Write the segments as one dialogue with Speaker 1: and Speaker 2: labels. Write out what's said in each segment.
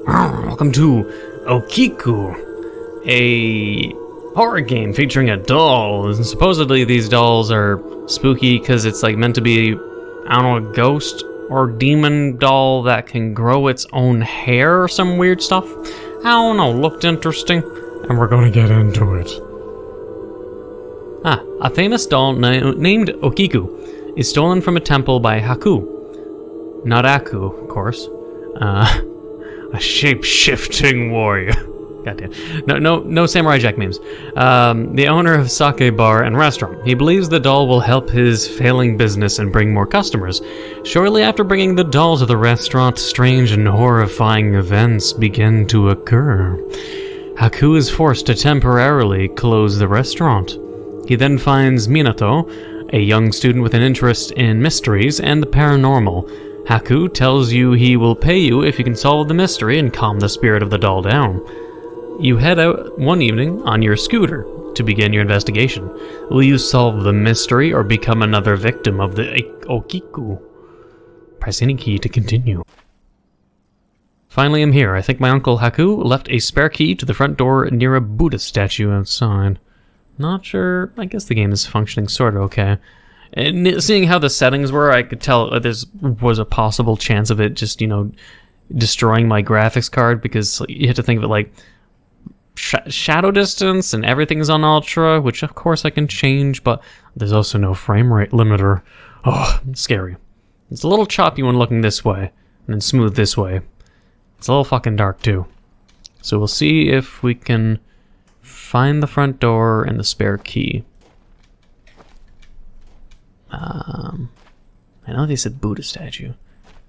Speaker 1: Welcome to Okiku, a horror game featuring a doll. And supposedly these dolls are spooky because it's like meant to be, I don't know, a ghost or demon doll that can grow its own hair or some weird stuff. I don't know, looked interesting, and we're gonna get into it. A famous doll named Okiku is stolen from a temple by Haku. Not Aku, of course. A shape-shifting warrior. Goddamn. No Samurai Jack memes. The owner of sake bar and restaurant. He believes the doll will help his failing business and bring more customers. Shortly after bringing the doll to the restaurant, strange and horrifying events begin to occur. Haku is forced to temporarily close the restaurant. He then finds Minato, a young student with an interest in mysteries and the paranormal. Haku tells you he will pay you if you can solve the mystery and calm the spirit of the doll down. You head out one evening on your scooter to begin your investigation. Will you solve the mystery or become another victim of the Okiku? Press any key to continue. Finally, I'm here. I think my uncle Haku left a spare key to the front door near a Buddha statue outside. Not sure. I guess the game is functioning sort of okay. And seeing how the settings were, I could tell there was a possible chance of it just, destroying my graphics card, because you have to think of it like shadow distance and everything's on ultra, which of course I can change, but there's also no frame rate limiter. Oh, scary. It's a little choppy when looking this way, and then smooth this way. It's a little fucking dark too. So we'll see if we can find the front door and the spare key. I know they said Buddha statue.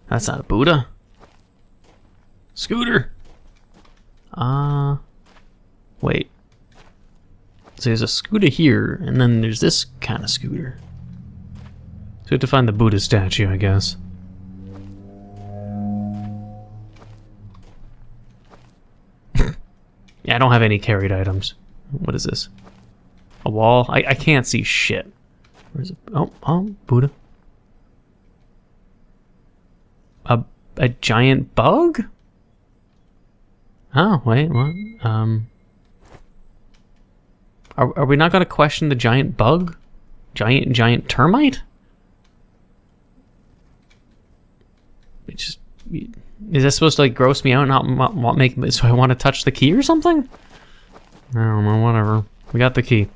Speaker 1: That's not a Buddha. Scooter! Wait. So there's a scooter here, and then there's this kind of scooter. So we have to find the Buddha statue, I guess. Yeah, I don't have any carried items. What is this? A wall? I can't see shit. Where's it? Oh, Buddha. A giant bug? Oh, wait, what? Are we not going to question the giant bug? Giant termite? Is that supposed to like gross me out and not make so I want to touch the key or something? I don't know, whatever. We got the key.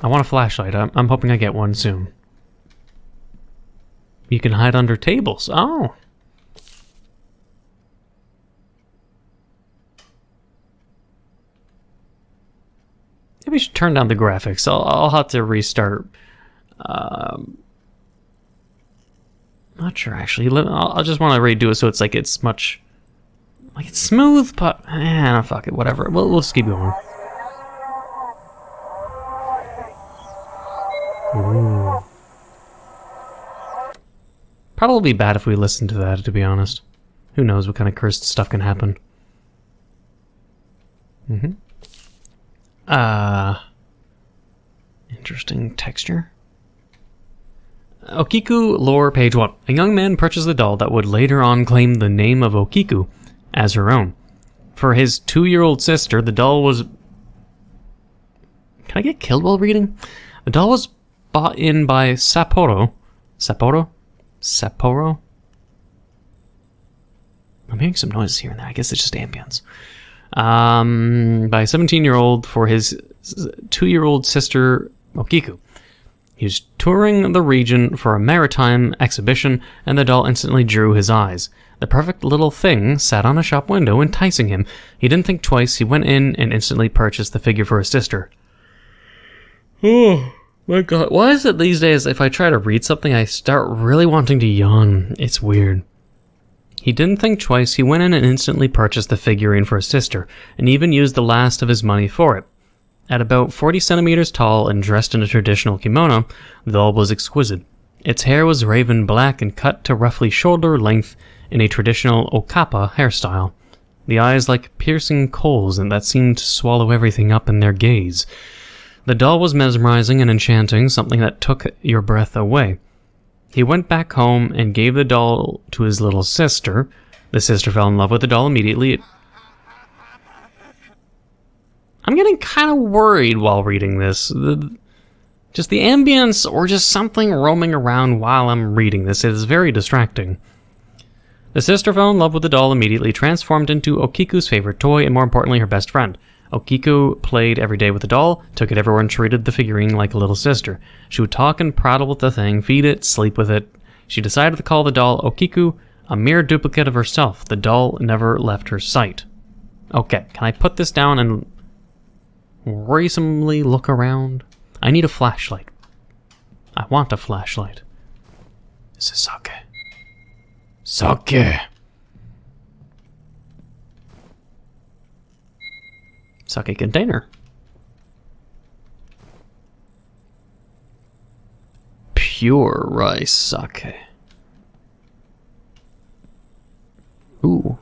Speaker 1: I want a flashlight. I'm hoping I get one soon. You can hide under tables. Oh. Maybe we should turn down the graphics. I'll have to restart. Not sure actually. I'll just want to redo it so it's like it's much, like it's smooth, but fuck it, whatever. We'll just keep going. Ooh. Probably bad if we listen to that, to be honest. Who knows what kind of cursed stuff can happen. Interesting texture. Okiku lore, page 1. A young man purchased a doll that would later on claim the name of Okiku as her own. For his 2-year-old sister, the doll was... Can I get killed while reading? The doll was bought in by Sapporo. I'm hearing some noises here and there. I guess it's just ambience. By a 17-year-old for his 2-year-old sister, Okiku. He was touring the region for a maritime exhibition, and the doll instantly drew his eyes. The perfect little thing sat on a shop window, enticing him. He didn't think twice. He went in and instantly purchased the figure for his sister. Oh, my God. Why is it these days, if I try to read something, I start really wanting to yawn? It's weird. He didn't think twice. He went in and instantly purchased the figurine for his sister, and even used the last of his money for it. At about 40 centimeters tall and dressed in a traditional kimono, the doll was exquisite. Its hair was raven black and cut to roughly shoulder length in a traditional okappa hairstyle. The eyes like piercing coals and that seemed to swallow everything up in their gaze. The doll was mesmerizing and enchanting, something that took your breath away. He went back home and gave the doll to his little sister. The sister fell in love with the doll immediately. I'm getting kind of worried while reading this. Just the ambience or just something roaming around while I'm reading this. It is very distracting. The sister fell in love with the doll immediately, transformed into Okiku's favorite toy, and more importantly, her best friend. Okiku played every day with the doll, took it everywhere, and treated the figurine like a little sister. She would talk and prattle with the thing, feed it, sleep with it. She decided to call the doll Okiku, a mere duplicate of herself. The doll never left her sight. Okay, can I put this down and worrisomely look around? I need a flashlight. I want a flashlight. This is sake. Sake. Sake container. Pure rice sake. Ooh.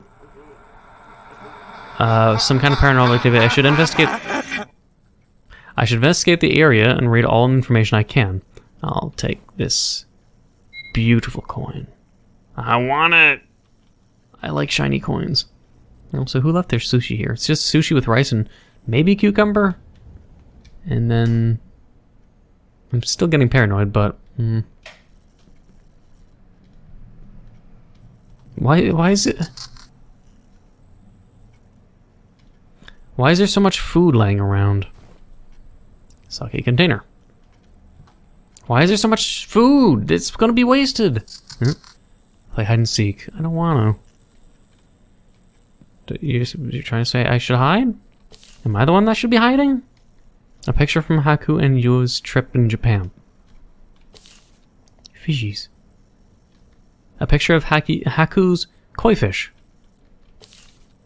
Speaker 1: Some kind of paranormal activity. I should investigate the area and read all the information I can. I'll take this beautiful coin. I want it! I like shiny coins. Also, who left their sushi here? It's just sushi with rice and maybe cucumber? And then... I'm still getting paranoid, but... Why is it... Why is there so much food laying around? Sake container. Why is there so much food? It's gonna be wasted. Play hide and seek. I don't wanna. You're trying to say I should hide? Am I the one that should be hiding? A picture from Haku and Yu's trip in Japan. Fishies. A picture of Haku's koi fish.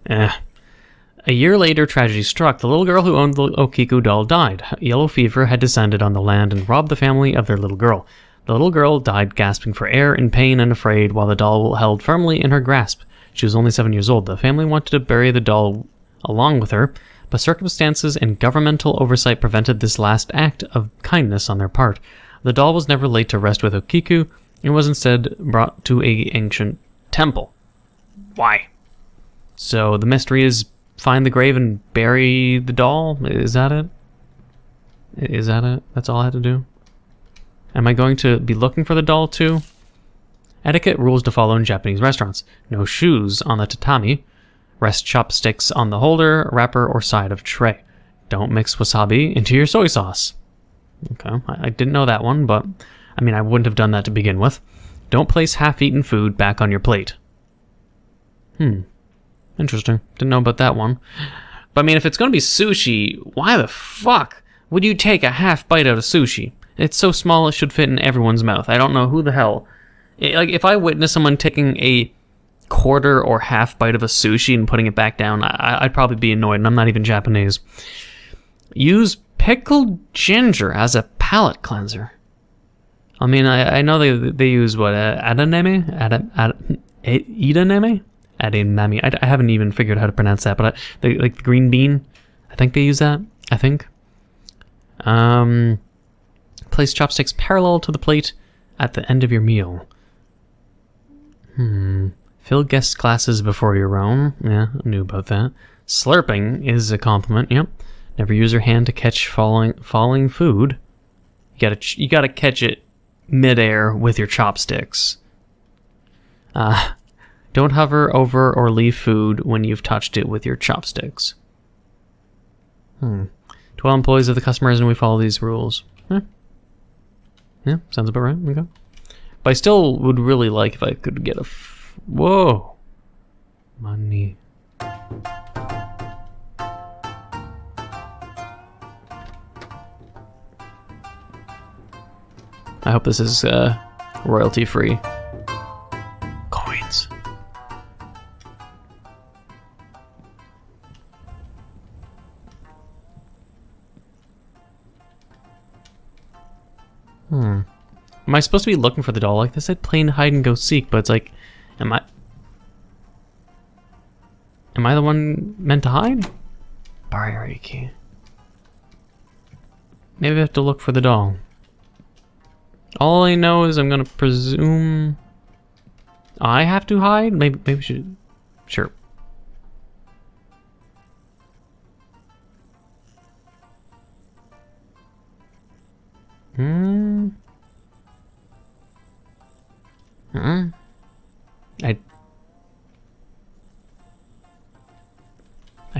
Speaker 1: A year later, tragedy struck. The little girl who owned the Okiku doll died. Yellow fever had descended on the land and robbed the family of their little girl. The little girl died gasping for air, in pain and afraid, while the doll held firmly in her grasp. She was only 7 years old. The family wanted to bury the doll along with her, but circumstances and governmental oversight prevented this last act of kindness on their part. The doll was never laid to rest with Okiku, and was instead brought to an ancient temple. Why? So the mystery is find the grave and bury the doll? Is that it? Is that it? That's all I had to do? Am I going to be looking for the doll too? Etiquette rules to follow in Japanese restaurants. No shoes on the tatami. Rest chopsticks on the holder, wrapper, or side of tray. Don't mix wasabi into your soy sauce. Okay, I didn't know that one, but I mean, I wouldn't have done that to begin with. Don't place half-eaten food back on your plate. Interesting. Didn't know about that one. But I mean, if it's going to be sushi, why the fuck would you take a half bite out of sushi? It's so small it should fit in everyone's mouth. I don't know who the hell... Like, if I witness someone taking a quarter or half bite of a sushi and putting it back down, I'd probably be annoyed, and I'm not even Japanese. Use pickled ginger as a palate cleanser. I mean, I know they use, what, adaneme? Idaneme? Adaneme. I haven't even figured out how to pronounce that, but like the green bean, I think they use that, I think. Place chopsticks parallel to the plate at the end of your meal. Fill guest glasses before your own. Yeah, I knew about that. Slurping is a compliment, yep. Never use your hand to catch falling food. You gotta catch it midair with your chopsticks. Don't hover over or leave food when you've touched it with your chopsticks. 12 employees of the customers and we follow these rules. Yeah, sounds about right. Okay. But I still would really like if I could get a... Whoa! Money. I hope this is royalty free. Coins. Am I supposed to be looking for the doll? Like this said plain hide and go seek, but it's like, am I the one meant to hide? Barrier. Maybe I have to look for the doll. All I know is I'm gonna presume I have to hide? Maybe we should... Sure.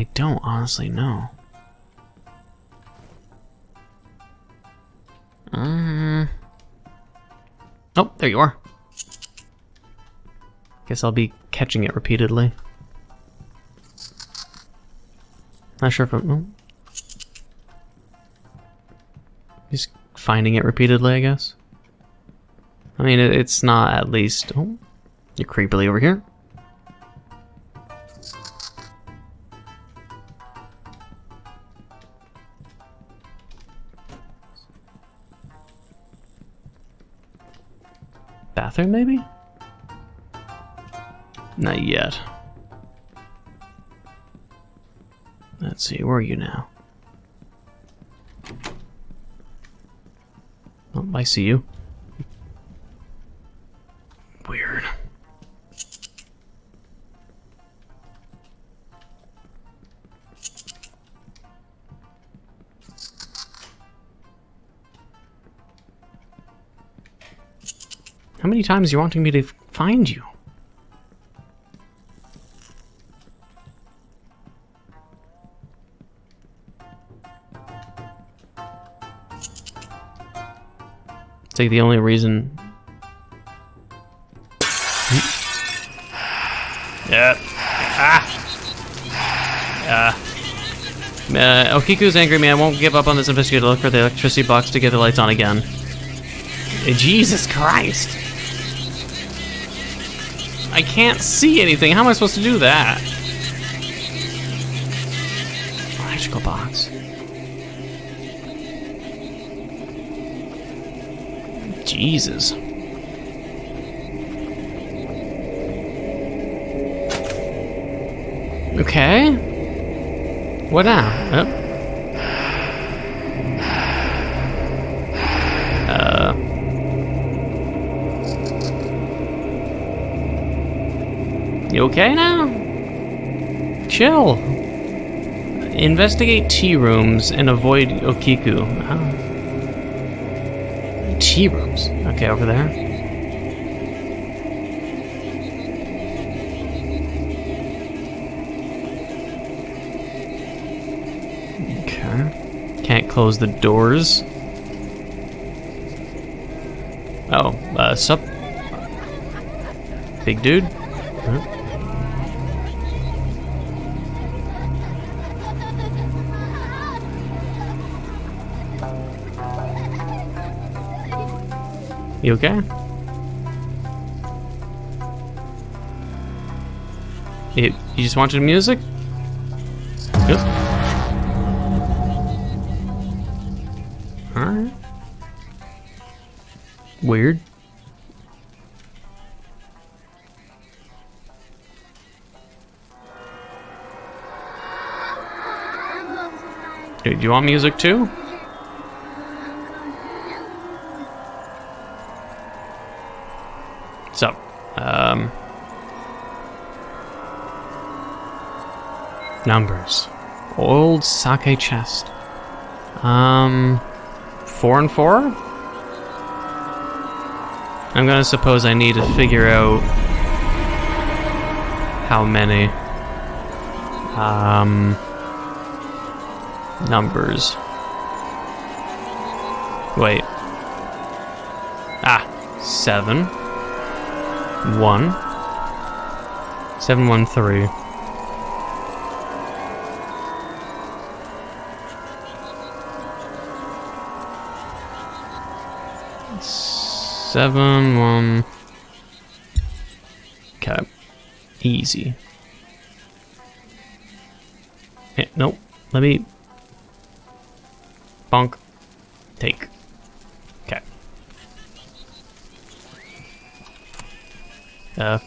Speaker 1: I don't honestly know. Oh, there you are. Guess I'll be catching it repeatedly. Not sure if I'm... Oh. Just finding it repeatedly, I guess. I mean, it's not at least... Oh, you're creepily over here. Bathroom, maybe? Not yet. Let's see, where are you now? Oh, I see you. Weird. How many times are you wanting me to find you? It's like the only reason... Yeah. Okiku's angry me. I won't give up on this investigator. Look for the electricity box to get the lights on again. Jesus Christ! I can't see anything. How am I supposed to do that? Electrical box. Jesus. Okay. What now? Oh. You okay now? Chill. Investigate tea rooms and avoid Okiku. Oh. Tea rooms. Okay, over there. Okay. Can't close the doors. Oh, sup? Big dude? Huh? You okay? You just wanted music? Yep. Alright. Weird. Dude, do you want music too? So, numbers. Old sake chest. 4 and 4? I'm gonna suppose I need to figure out how many numbers. Wait. 7. 1. 713. Seven, 1. Okay. Easy. Hey, nope. Let me... Bonk. Take. Okay. Oh.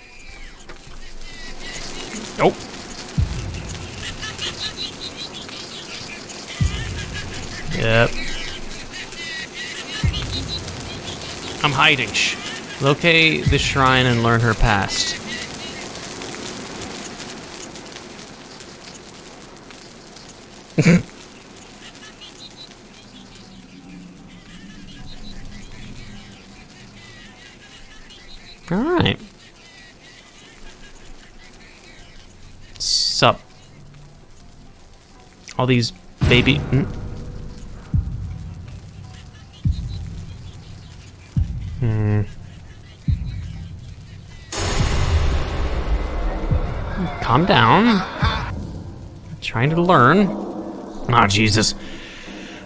Speaker 1: Yep. I'm hiding. Shh. Locate the shrine and learn her past. Alright. Sup. All these baby... Calm down. Trying to learn. Ah, Jesus.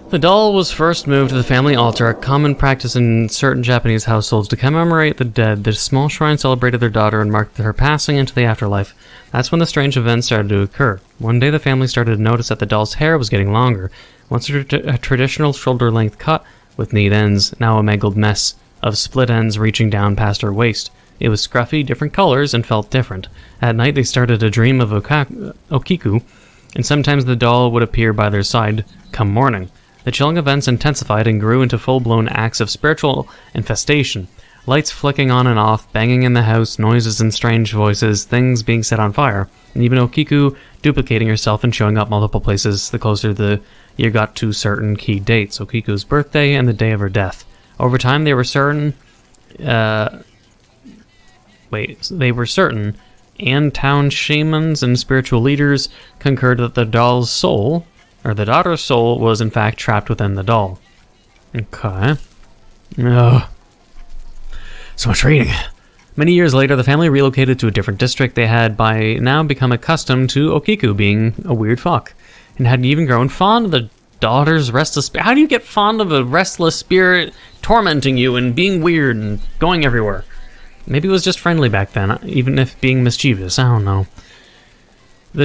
Speaker 1: The doll was first moved to the family altar, a common practice in certain Japanese households to commemorate the dead. The small shrine celebrated their daughter and marked her passing into the afterlife. That's when the strange events started to occur. One day the family started to notice that the doll's hair was getting longer. Once a traditional shoulder-length cut with neat ends, now a mangled mess of split ends reaching down past her waist. It was scruffy, different colors, and felt different. At night they started to dream of Okiku, and sometimes the doll would appear by their side come morning. The chilling events intensified and grew into full-blown acts of spiritual infestation. Lights flicking on and off, banging in the house, noises and strange voices, things being set on fire, and even Okiku duplicating herself and showing up multiple places the closer the year got to certain key dates, Okiku's birthday and the day of her death. Over time they were certain... and town shamans and spiritual leaders concurred that the doll's soul, or the daughter's soul, was in fact trapped within the doll. Okay. Ugh. So much reading. Many years later, the family relocated to a different district. They had by now become accustomed to Okiku being a weird fuck, and had even grown fond of the daughter's restless spirit. How do you get fond of a restless spirit tormenting you and being weird and going everywhere? Maybe it was just friendly back then, even if being mischievous, I don't know.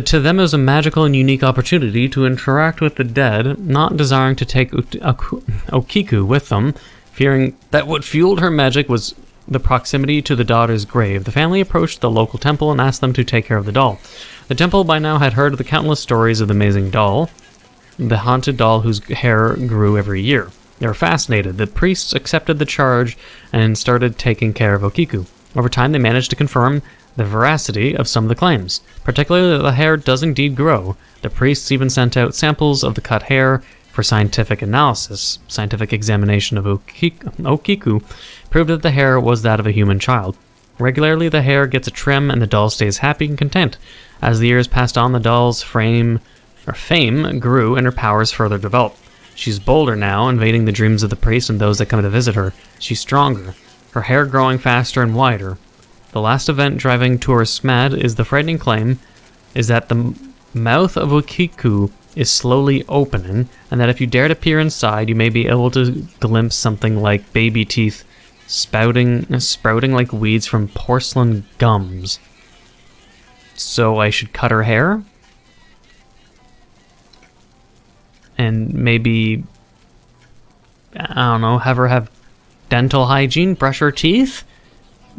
Speaker 1: To them it was a magical and unique opportunity to interact with the dead, not desiring to take Okiku with them, fearing that what fueled her magic was the proximity to the daughter's grave. The family approached the local temple and asked them to take care of the doll. The temple by now had heard of the countless stories of the amazing doll, the haunted doll whose hair grew every year. They were fascinated. The priests accepted the charge and started taking care of Okiku. Over time, they managed to confirm the veracity of some of the claims, particularly that the hair does indeed grow. The priests even sent out samples of the cut hair for scientific analysis. Scientific examination of Okiku proved that the hair was that of a human child. Regularly, the hair gets a trim and the doll stays happy and content. As the years passed on, the doll's fame grew and her powers further developed. She's bolder now, invading the dreams of the priests and those that come to visit her. She's stronger, her hair growing faster and wider. The last event driving tourists mad is the frightening claim is that the mouth of Okiku is slowly opening, and that if you dare to peer inside, you may be able to glimpse something like baby teeth sprouting like weeds from porcelain gums. So I should cut her hair? And maybe, I don't know, have her have dental hygiene, brush her teeth,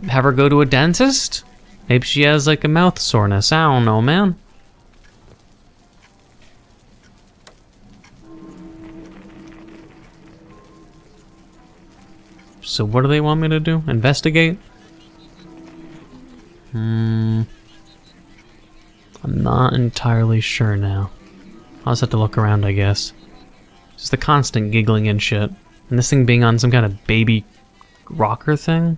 Speaker 1: have her go to a dentist? Maybe she has like a mouth soreness, I don't know, man. So what do they want me to do? Investigate? I'm not entirely sure now. I'll just have to look around, I guess. Just the constant giggling and shit. And this thing being on some kind of baby rocker thing?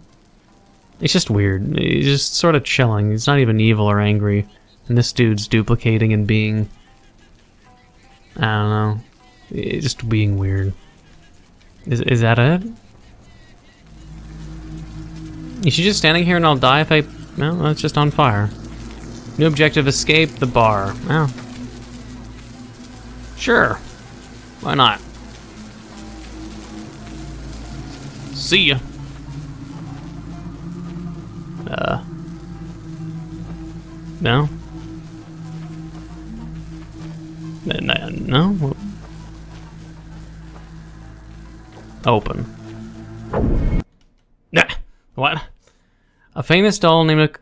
Speaker 1: It's just weird. He's just sort of chilling. He's not even evil or angry. And this dude's duplicating and being... I don't know. It's just being weird. Is that it? Is she just standing here and I'll die if I... No, it's just on fire. New objective, escape the bar. Oh. Sure. Why not? See ya. No? No? Open. Nah. What? A famous doll named...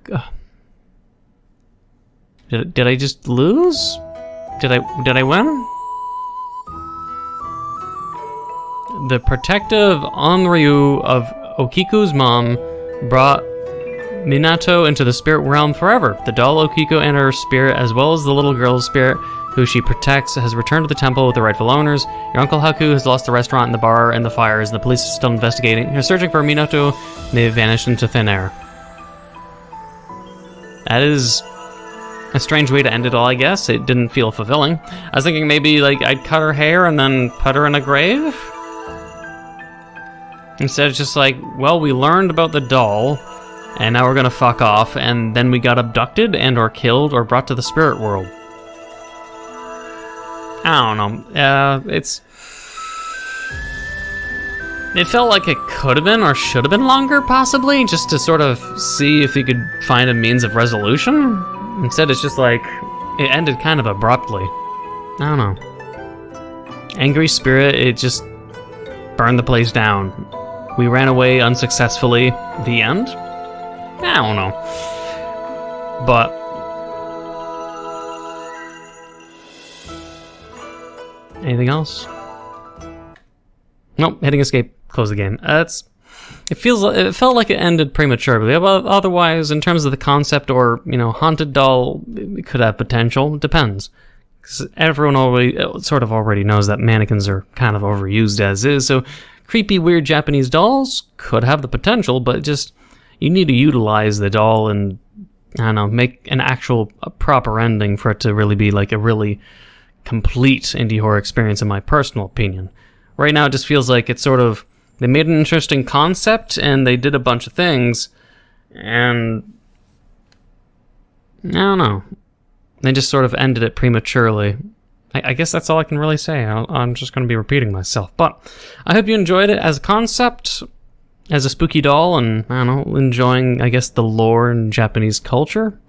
Speaker 1: Did I just lose? Did I win? The protective Onryu of Okiku's mom brought Minato into the spirit realm forever. The doll Okiku and her spirit, as well as the little girl's spirit, who she protects, has returned to the temple with the rightful owners. Your Uncle Haku has lost the restaurant and the bar and the fires, and the police are still investigating. They're searching for Minato, and they've vanished into thin air. That is a strange way to end it all, I guess. It didn't feel fulfilling. I was thinking maybe, like, I'd cut her hair and then put her in a grave? Instead, it's just like, well, we learned about the doll, and now we're gonna fuck off, and then we got abducted and or killed or brought to the spirit world. I don't know. It felt like it could have been or should have been longer, possibly, just to sort of see if you could find a means of resolution. Instead, it's just like, it ended kind of abruptly. I don't know. Angry spirit, it just burned the place down. We ran away unsuccessfully. The end? I don't know. But anything else? Nope, hitting escape, close the game. It felt like it ended prematurely. But otherwise, in terms of the concept or, you know, haunted doll, it could have potential. It depends. Because everyone already knows that mannequins are kind of overused as is, so creepy, weird Japanese dolls could have the potential, but just, you need to utilize the doll and, I don't know, make an actual proper ending for it to really be like a really complete indie horror experience, in my personal opinion. Right now, it just feels like it's sort of, they made an interesting concept, and they did a bunch of things, and I don't know. They just sort of ended it prematurely. I guess that's all I can really say. I'm just going to be repeating myself. But I hope you enjoyed it as a concept, as a spooky doll, and, I don't know, enjoying, I guess, the lore and Japanese culture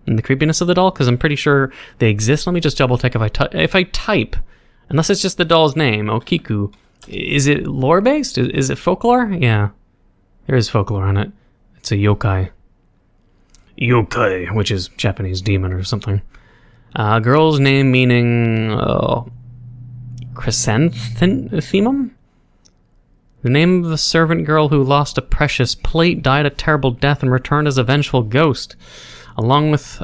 Speaker 1: and the creepiness of the doll, because I'm pretty sure they exist. Let me just double check if I type, unless it's just the doll's name, Okiku. Is it lore-based? Is it folklore? Yeah. There is folklore on it. It's a yokai. Yokai, which is Japanese demon or something. Girl's name meaning chrysanthemum? The name of the servant girl who lost a precious plate, died a terrible death, and returned as a vengeful ghost. Along with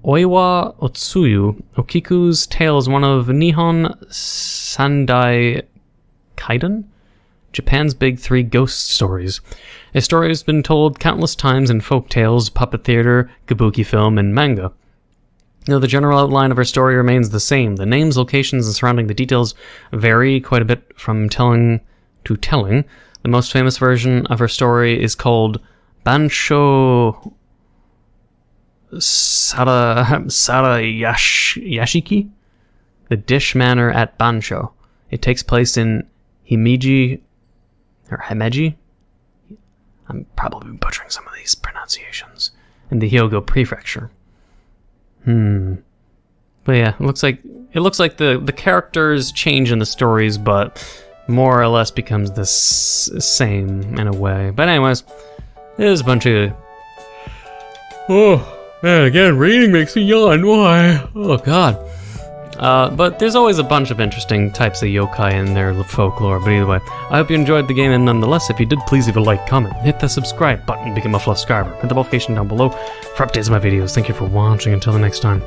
Speaker 1: Oiwa Otsuyu, Okiku's tale is one of Nihon Sandai Kaiden, Japan's big three ghost stories. A story has been told countless times in folk tales, puppet theater, kabuki film, and manga. Though the general outline of her story remains the same, the names, locations, and surrounding the details vary quite a bit from telling to telling. The most famous version of her story is called Bansho Yashiki, the dish manor at Bansho. It takes place in Himeji. I'm probably butchering some of these pronunciations. In the Hyogo Prefecture. But yeah, it looks like the characters change in the stories, but more or less becomes the same in a way. But anyways, there's a bunch of... Oh, man, again, reading makes me yawn. Why? Oh, God. But there's always a bunch of interesting types of yokai in their folklore. But either way, I hope you enjoyed the game, and nonetheless, if you did, please leave a like, comment, hit the subscribe button, become a fluff subscriber, hit the notification down below for updates on my videos. Thank you for watching. Until the next time.